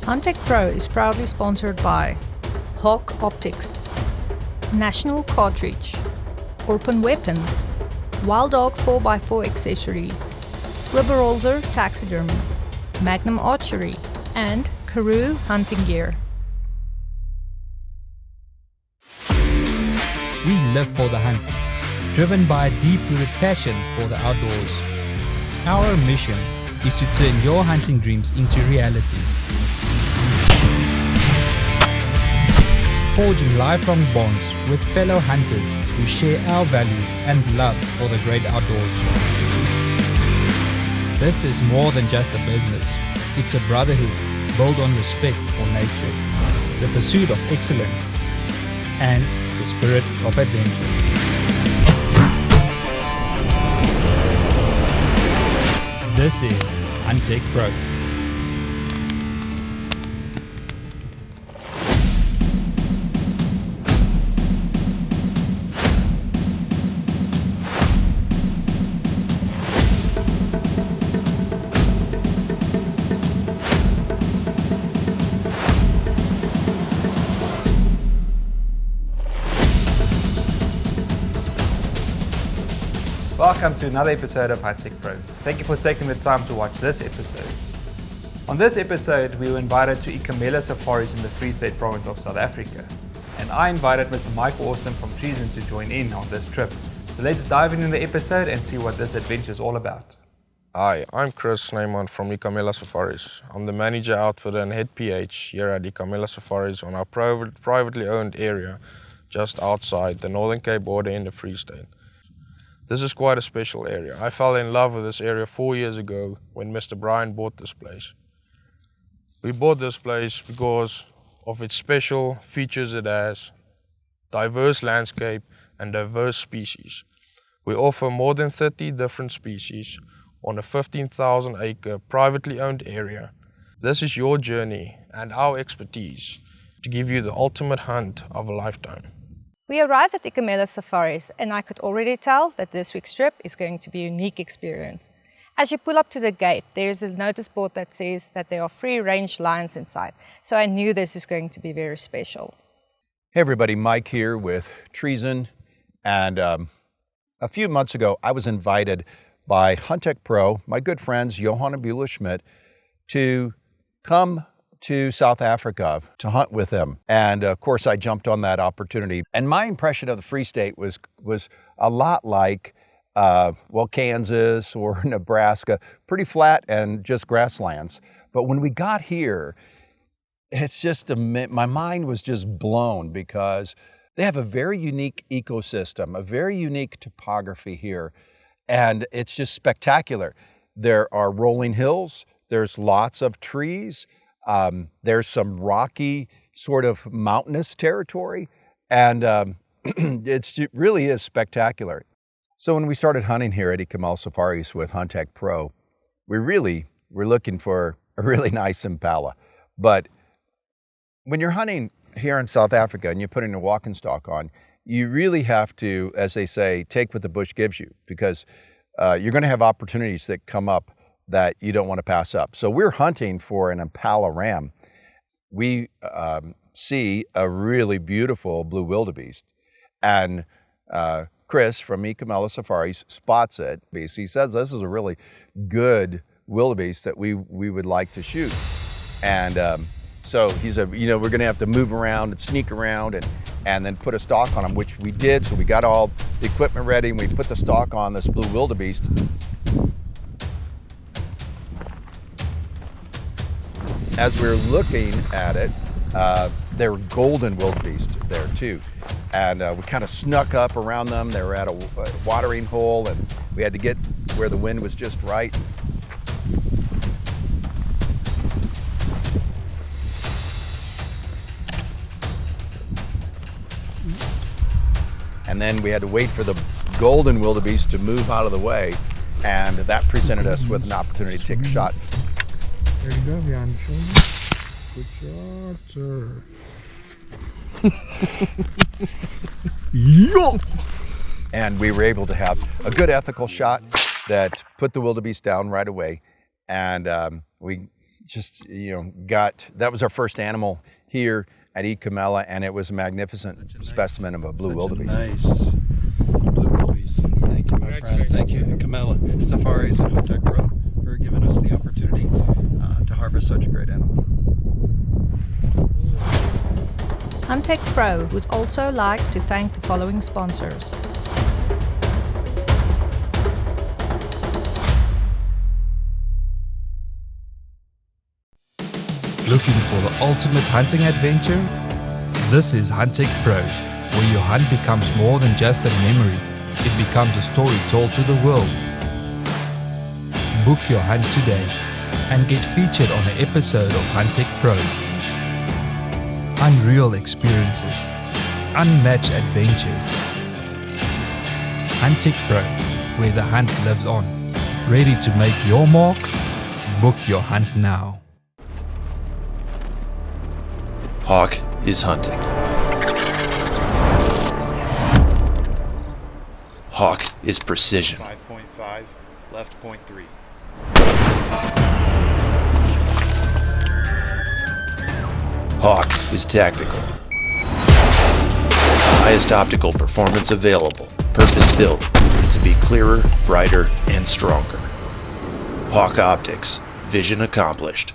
Huntech Pro is proudly sponsored by Hawk Optics, National Cartridge, Open Weapons, Wild Dog 4x4 Accessories, Liberolzer Taxidermy, Magnum Archery, and Karoo Hunting Gear. We live for the hunt, driven by a deep-rooted passion for the outdoors. Our mission is to turn your hunting dreams into reality. Forging lifelong bonds with fellow hunters who share our values and love for the great outdoors. This is more than just a business. It's a brotherhood built on respect for nature, the pursuit of excellence, and the spirit of adventure. This is Huntech Pro. Welcome to another episode of Huntech Pro. Thank you for taking the time to watch this episode. On this episode, we were invited to Ikamela Safaris in the Free State province of South Africa. And I invited Mr. Michael Austin from Treezyn to join in on this trip. So let's dive in the episode and see what this adventure is all about. Hi, I'm Snyman from Ikamela Safaris. I'm the manager, outfitter and head PH here at Ikamela Safaris on our privately owned area just outside the Northern Cape border in the Free State. This is quite a special area. I fell in love with this area 4 years ago when Mr. Brian bought this place. We bought this place because of its special features it has, diverse landscape and diverse species. We offer more than 30 different species on a 15,000 acre privately owned area. This is your journey and our expertise to give you the ultimate hunt of a lifetime. We arrived at Ikamela Safaris and I could already tell that this week's trip is going to be a unique experience. As you pull up to the gate, there is a notice board that says that there are free-range lions inside, so I knew this is going to be very special. Hey everybody, Mike here with Treezyn, and a few months ago I was invited by Huntech Pro, my good friends Johan and Beulah Smit, to come to South Africa to hunt with them. And of course I jumped on that opportunity. And my impression of the Free State was a lot like, Kansas or Nebraska, pretty flat and just grasslands. But when we got here, it's just, my mind was just blown because they have a very unique ecosystem, a very unique topography here. And it's just spectacular. There are rolling hills, there's lots of trees, there's some rocky, sort of mountainous territory, and it really is spectacular. So when we started hunting here at Ikamela Safaris with Huntech Pro, we really were looking for a really nice Impala. But when you're hunting here in South Africa and you're putting a walking stock on, you really have to, as they say, take what the bush gives you, because you're going to have opportunities that come up that you don't want to pass up. So we're hunting for an Impala ram. We see a really beautiful Blue Wildebeest, and Chris from Ikamela Safaris spots it. He says this is a really good wildebeest that we would like to shoot. And so he said, we're going to have to move around and sneak around and then put a stalk on him, which we did. So we got all the equipment ready and we put the stalk on this Blue Wildebeest. As we're looking at it, there were golden wildebeest there too. And we kind of snuck up around them. They were at a watering hole and we had to get where the wind was just right. And then we had to wait for the golden wildebeest to move out of the way. And that presented us with an opportunity to take a shot. There you go, behind the shoulder. Good shot, sir. Yo! And we were able to have a good ethical shot that put the wildebeest down right away. And we just, that was our first animal here at Ikamela, and it was a magnificent specimen of a blue wildebeest. Nice blue wildebeest. Thank you, my friend. Thank you, Ikamela Safaris and Huntech Pro, for giving us the opportunity to harvest such a great animal. Huntech Pro would also like to thank the following sponsors. Looking for the ultimate hunting adventure? This is Huntech Pro, where your hunt becomes more than just a memory. It becomes a story told to the world. Book your hunt today and get featured on an episode of Huntech Pro. Unreal experiences, unmatched adventures. Huntech Pro, where the hunt lives on. Ready to make your mark? Book your hunt now. Hawk is hunting. Hawk is precision. 5.5, left 0.3. Hawk is tactical. Highest optical performance available. Purpose-built to be clearer, brighter, and stronger. Hawk Optics. Vision accomplished.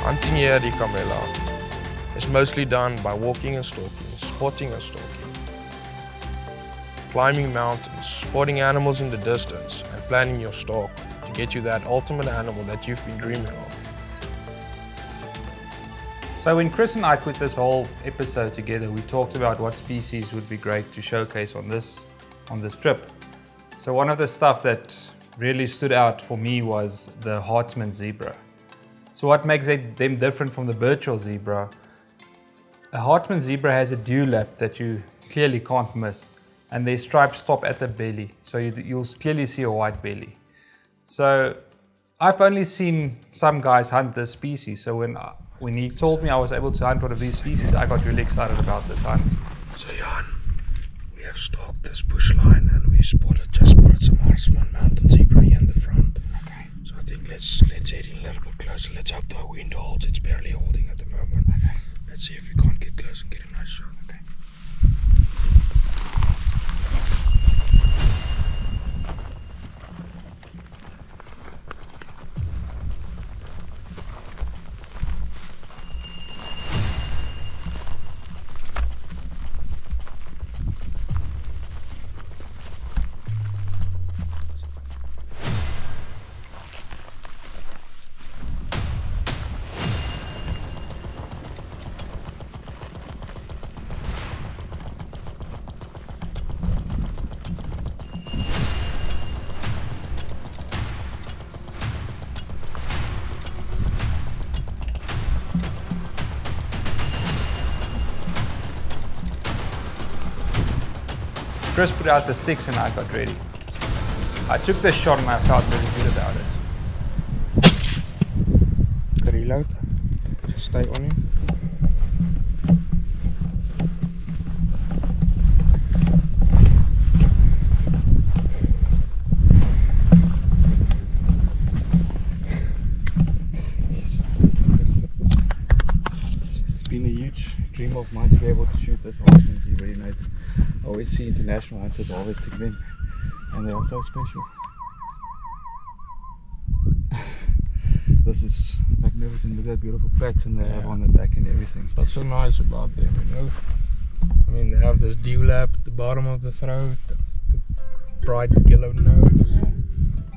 Hunting here at Ikamela is mostly done by walking and stalking, spotting and stalking, climbing mountains, spotting animals in the distance, and planning your stalk to get you that ultimate animal that you've been dreaming of. So when Chris and I put this whole episode together, we talked about what species would be great to showcase on this trip. So one of the stuff that really stood out for me was the Hartman zebra. So what makes them different from the virtual zebra? A Hartman zebra has a dewlap that you clearly can't miss, and their stripes stop at the belly, so you'll clearly see a white belly. So I've only seen some guys hunt this species, so when he told me I was able to hunt one of these species, I got really excited about this hunt. So Johan, we have stalked this bush line and we just spotted some Hartman mountain zebra here in the front. Okay. So I think let's head in a little bit closer. Let's hope the wind holds. It's barely holding at the moment. Okay. Let's see if we can't get close and get a nice shot. Okay. Chris put out the sticks and I got ready. I took this shot and I felt really good about it. Reload. Just stay on him. to shoot this Hartman zebra. You know, I always see international hunters harvesting them, and they are so special. This is magnificent. Look at that beautiful pattern they have on the back and everything. What's so nice about them, you know? I mean, they have this dew lap at the bottom of the throat, the bright yellow nose,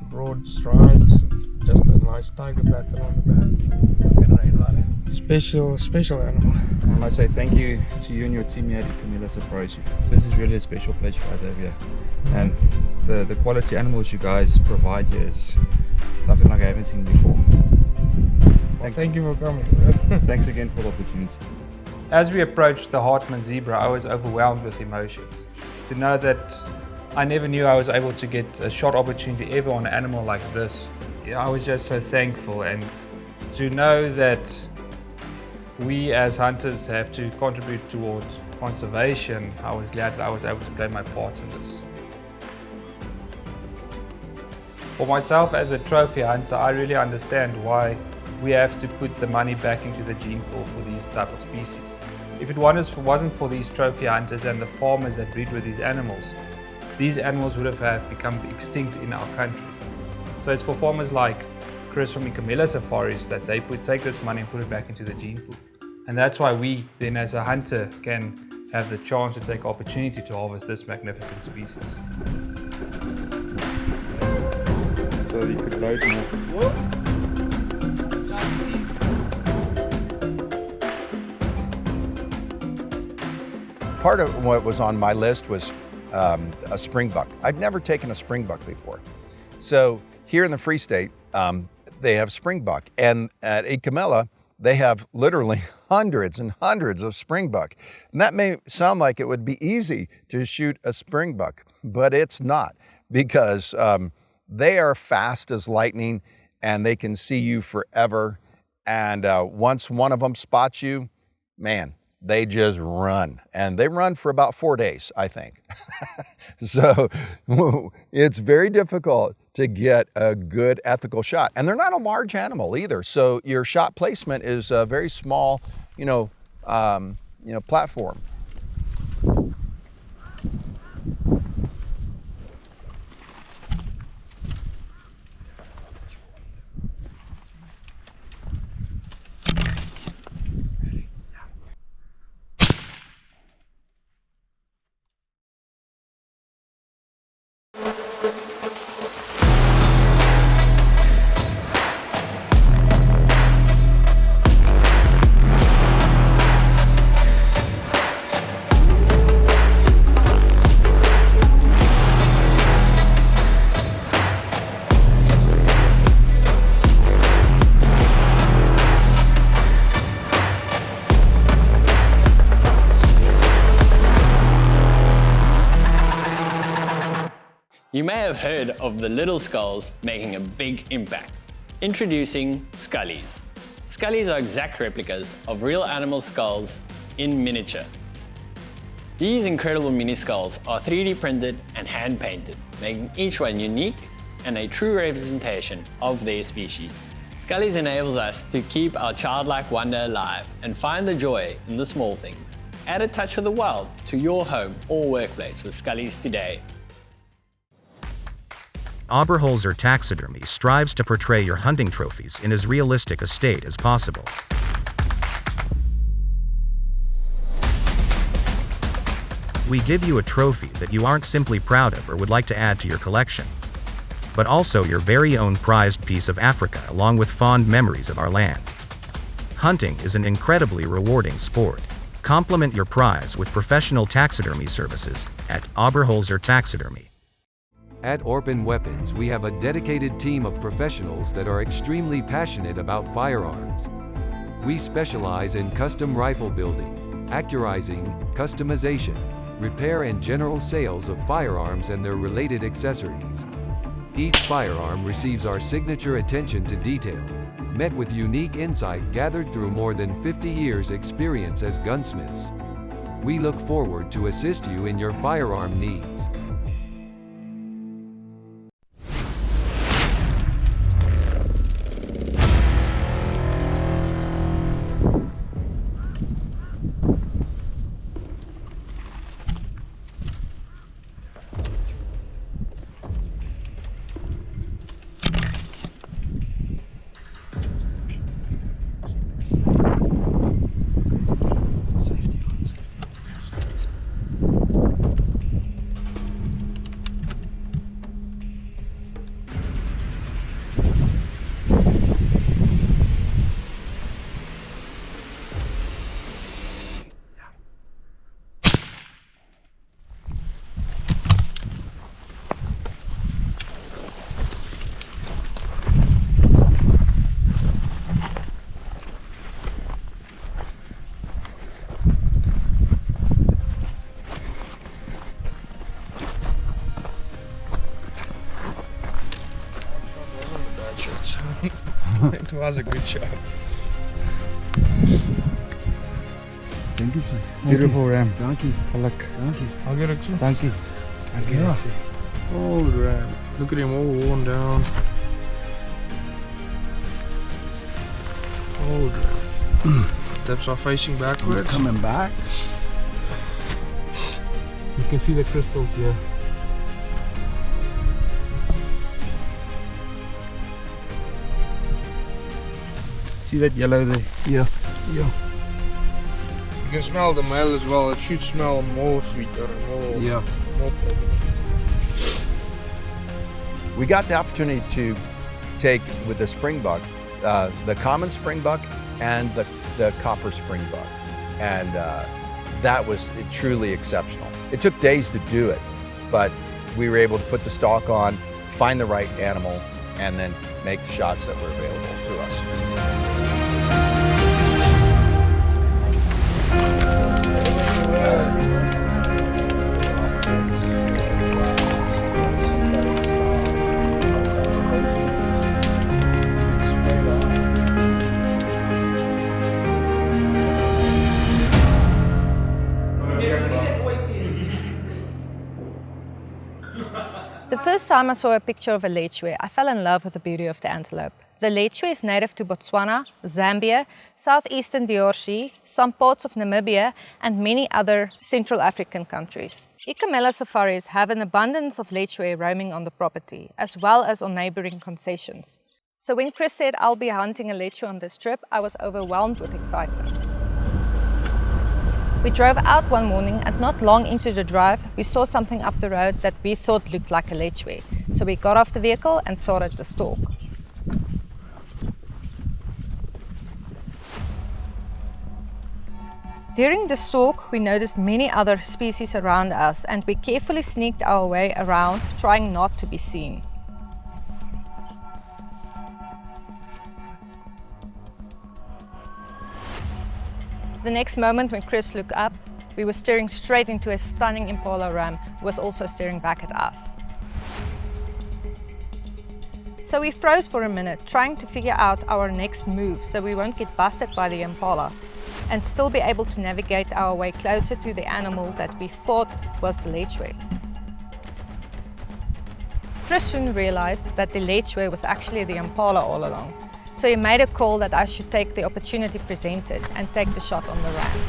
broad strides, just a nice tiger pattern on the back. Special animal. I must say thank you to you and your team here at Ikamela Safaris. This is really a special place you guys have here. And the quality animals you guys provide here is something like I haven't seen before. Well, thank you for coming. Thanks again for the opportunity. As we approached the Hartman zebra, I was overwhelmed with emotions. To know that I never knew I was able to get a shot opportunity ever on an animal like this, I was just so thankful. And to know that we as hunters have to contribute towards conservation, I was glad that I was able to play my part in this. For myself as a trophy hunter, I really understand why we have to put the money back into the gene pool for these type of species. If it wasn't for these trophy hunters and the farmers that breed with these animals would have become extinct in our country. So it's for farmers like Chris from Ikamela Safaris that they take this money and put it back into the gene pool. And that's why we then as a hunter can have the chance to take opportunity to harvest this magnificent species. So you could load more. Part of what was on my list was a springbuck. I've never taken a springbuck before. So here in the Free State, they have springbuck, and at Ikamela, they have literally hundreds and hundreds of springbuck. And that may sound like it would be easy to shoot a springbuck, but it's not, because they are fast as lightning and they can see you forever. And once one of them spots you, man, they just run, and they run for about 4 days, I think. So it's very difficult to get a good ethical shot, and they're not a large animal either. So your shot placement is a very small, platform. You may have heard of the little skulls making a big impact. Introducing Scullies. Scullies are exact replicas of real animal skulls in miniature. These incredible mini skulls are 3D printed and hand painted, making each one unique and a true representation of their species. Scullies enables us to keep our childlike wonder alive and find the joy in the small things. Add a touch of the wild to your home or workplace with Scullies today. Oberholzer Taxidermy strives to portray your hunting trophies in as realistic a state as possible. We give you a trophy that you aren't simply proud of or would like to add to your collection, but also your very own prized piece of Africa along with fond memories of our land. Hunting is an incredibly rewarding sport. Complement your prize with professional taxidermy services at Oberholzer Taxidermy. At Orpin Weapons, we have a dedicated team of professionals that are extremely passionate about firearms. We specialize in custom rifle building, accurizing, customization, repair and general sales of firearms and their related accessories. Each firearm receives our signature attention to detail, met with unique insight gathered through more than 50 years' experience as gunsmiths. We look forward to assist you in your firearm needs. It was a good show. Thank you, sir. Beautiful ram. Thank you. Geluk. Thank you. I'll get it. Thank you. Thank you. Yeah. Old ram. Look at him all worn down. Old ram. Tips are facing backwards. Coming back. You can see the crystals here. See that yellow there? Yeah. Yeah. You can smell the male as well. It should smell more sweeter and more, Yeah. more pleasant. We got the opportunity to take with the Springbuck, the common Springbuck and the copper Springbuck. And that was truly exceptional. It took days to do it, but we were able to put the stalk on, find the right animal, and then make the shots that were available to us. The first time I saw a picture of a Lechwe, I fell in love with the beauty of the antelope. The Lechwe is native to Botswana, Zambia, southeastern DRC, some parts of Namibia, and many other Central African countries. Ikamela Safaris have an abundance of Lechwe roaming on the property, as well as on neighboring concessions. So when Chris said I'll be hunting a Lechwe on this trip, I was overwhelmed with excitement. We drove out one morning, and not long into the drive, we saw something up the road that we thought looked like a Lechwe. So we got off the vehicle and started the stalk. During the stalk, we noticed many other species around us, and we carefully sneaked our way around, trying not to be seen. The next moment when Chris looked up, we were staring straight into a stunning Impala ram who was also staring back at us. So we froze for a minute, trying to figure out our next move so we won't get busted by the Impala and still be able to navigate our way closer to the animal that we thought was the Lechwe. Chris soon realized that the Lechwe was actually the Impala all along. So he made a call that I should take the opportunity presented and take the shot on the ram.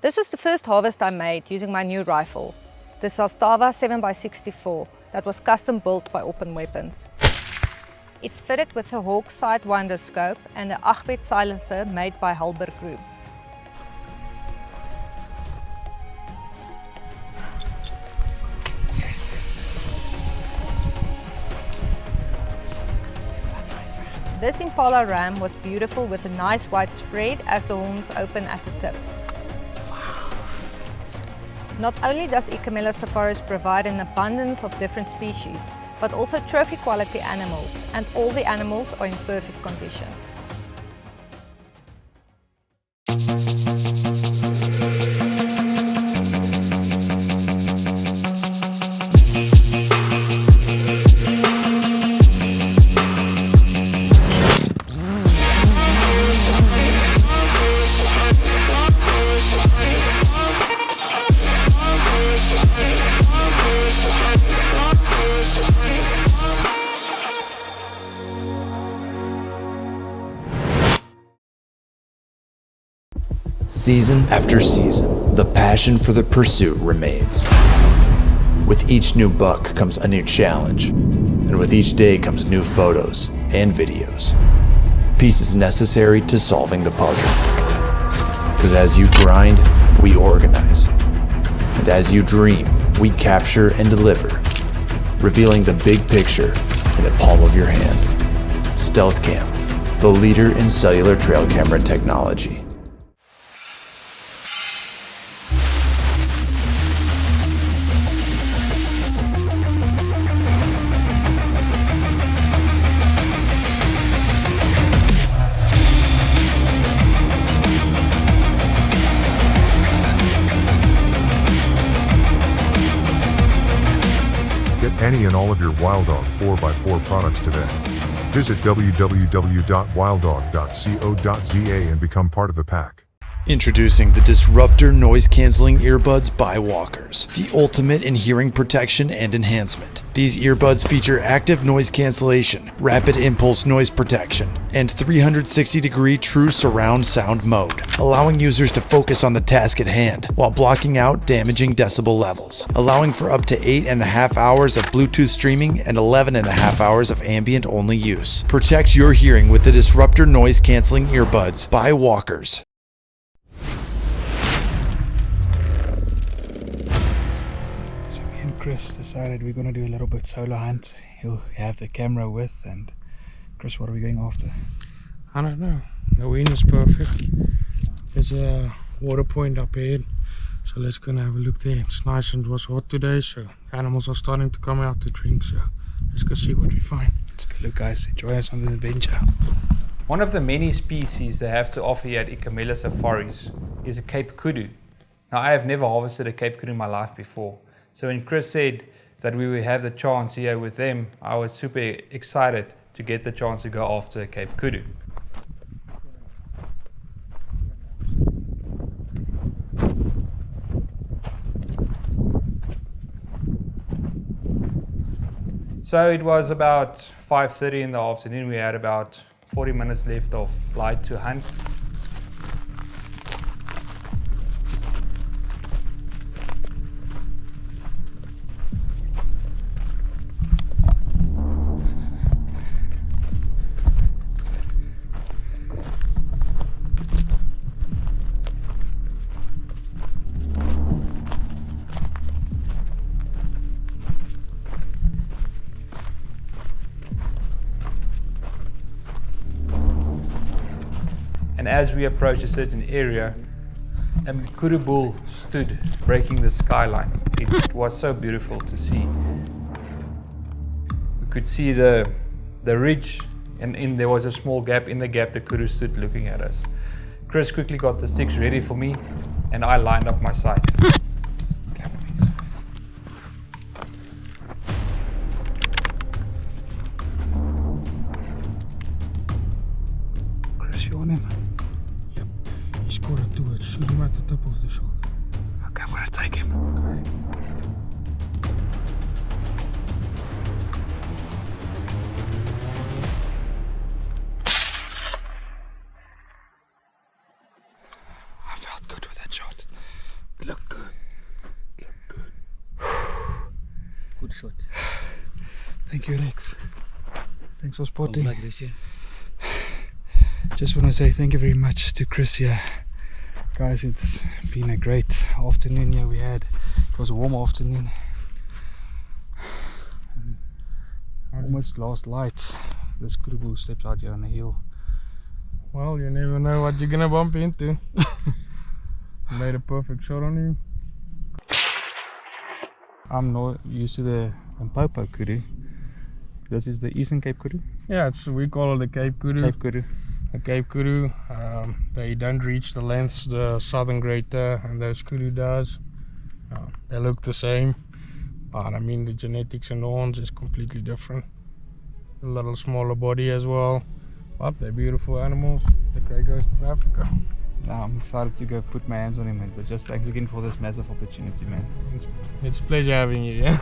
This was the first harvest I made using my new rifle, the Zastava 7x64 that was custom built by Open Weapons. It's fitted with a Hawk Sidewinder scope and an 8-bit silencer made by Halber Group. This Impala ram was beautiful with a nice white spread as the horns open at the tips. Not only does Ikamela Safaris provide an abundance of different species, but also trophy quality animals, and all the animals are in perfect condition. Season after season, the passion for the pursuit remains. With each new buck comes a new challenge, and with each day comes new photos and videos. Pieces necessary to solving the puzzle. Because as you grind, we organize. And as you dream, we capture and deliver, revealing the big picture in the palm of your hand. Stealth Cam, the leader in cellular trail camera technology. Any and all of your Wild Dog 4x4 products today. Visit www.wilddog.co.za and become part of the pack. Introducing the Disruptor Noise Cancelling Earbuds by Walkers, the ultimate in hearing protection and enhancement. These earbuds feature active noise cancellation, rapid impulse noise protection, and 360-degree true surround sound mode, allowing users to focus on the task at hand while blocking out damaging decibel levels, allowing for up to 8.5 hours of Bluetooth streaming and 11.5 hours of ambient-only use. Protect your hearing with the Disruptor Noise Cancelling Earbuds by Walkers. Chris decided we're going to do a little bit solo hunt. He'll have the camera with, and Chris, what are we going after? I don't know. The wind is perfect. There's a water point up ahead, so let's go and have a look there. It's nice and it was hot today, so animals are starting to come out to drink, so let's go see what we find. Let's go look, guys. Enjoy us on the adventure. One of the many species they have to offer here at Ikamela Safaris is a Cape Kudu. Now, I have never harvested a Cape Kudu in my life before. So when Chris said that we would have the chance here with them, I was super excited to get the chance to go after Cape Kudu. So it was about 5:30 in the afternoon. We had about 40 minutes left of flight to hunt. And as we approached a certain area, a kudu bull stood breaking the skyline. It was so beautiful to see. We could see the ridge, and there was a small gap. In the gap, the kudu stood looking at us. Chris quickly got the sticks ready for me, and I lined up my sights. Chris, you on him? He scored a 2. Shoot him at the top of the shoulder. Okay, I'm gonna take him. Okay. I felt good with that shot. Look good. Look good. Good shot. Thank you, Rex. Thanks for spotting. Congratulations. Just want to say thank you very much to Chris here. Guys, it's been a great afternoon here we had. It was a warm afternoon. Almost lost light. This kudu steps out here on the hill. Well, you never know what you're gonna bump into. Made a perfect shot on you. I'm not used to the Limpopo kudu. This is the Eastern Cape Kudu? Yeah, we call it the Cape Kudu. Cape Kudu. The Cape Kudu. They don't reach the lengths the southern greater and those kudu does. They look the same, but I mean the genetics and the horns is completely different. A little smaller body as well, but they're beautiful animals. The grey ghost of Africa. Now I'm excited to go put my hands on him, but just thanks again for this massive opportunity, man. It's a pleasure having you, yeah.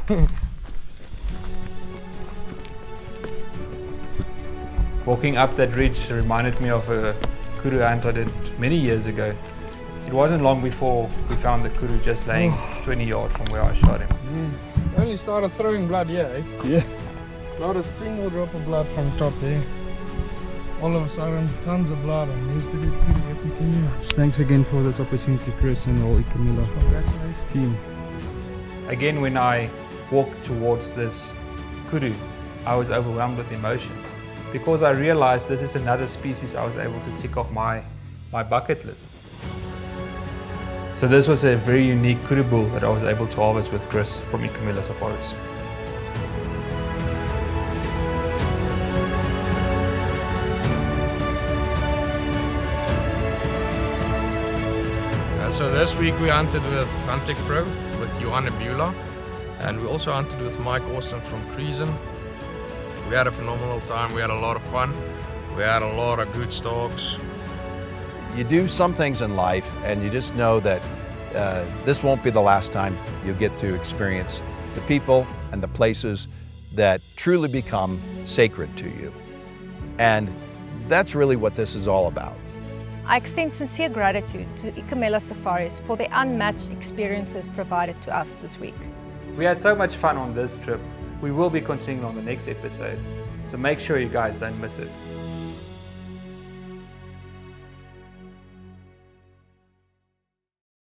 Walking up that ridge reminded me of a kudu hunt I did many years ago. It wasn't long before we found the kudu just laying 20 yards from where I shot him. Yeah. Only started throwing blood, yeah, eh? Yeah. Not a single drop of blood from top there. All of a sudden, tons of blood, and yesterday kudu continue. Thanks again for this opportunity, Chris, and the whole Ikamela team. Again, when I walked towards this kudu, I was overwhelmed with emotions because I realized this is another species I was able to tick off my bucket list. So this was a very unique kudu bull that I was able to harvest with Chris from Ikamela Safaris. So this week we hunted with Huntech Pro, with Johan and Beulah, and we also hunted with Mike Austin from Treezyn. We had a phenomenal time, we had a lot of fun, we had a lot of good stalks. You do some things in life and you just know that this won't be the last time you get to experience the people and the places that truly become sacred to you. And that's really what this is all about. I extend sincere gratitude to Ikamela Safaris for the unmatched experiences provided to us this week. We had so much fun on this trip. We will be continuing on the next episode, so make sure you guys don't miss it.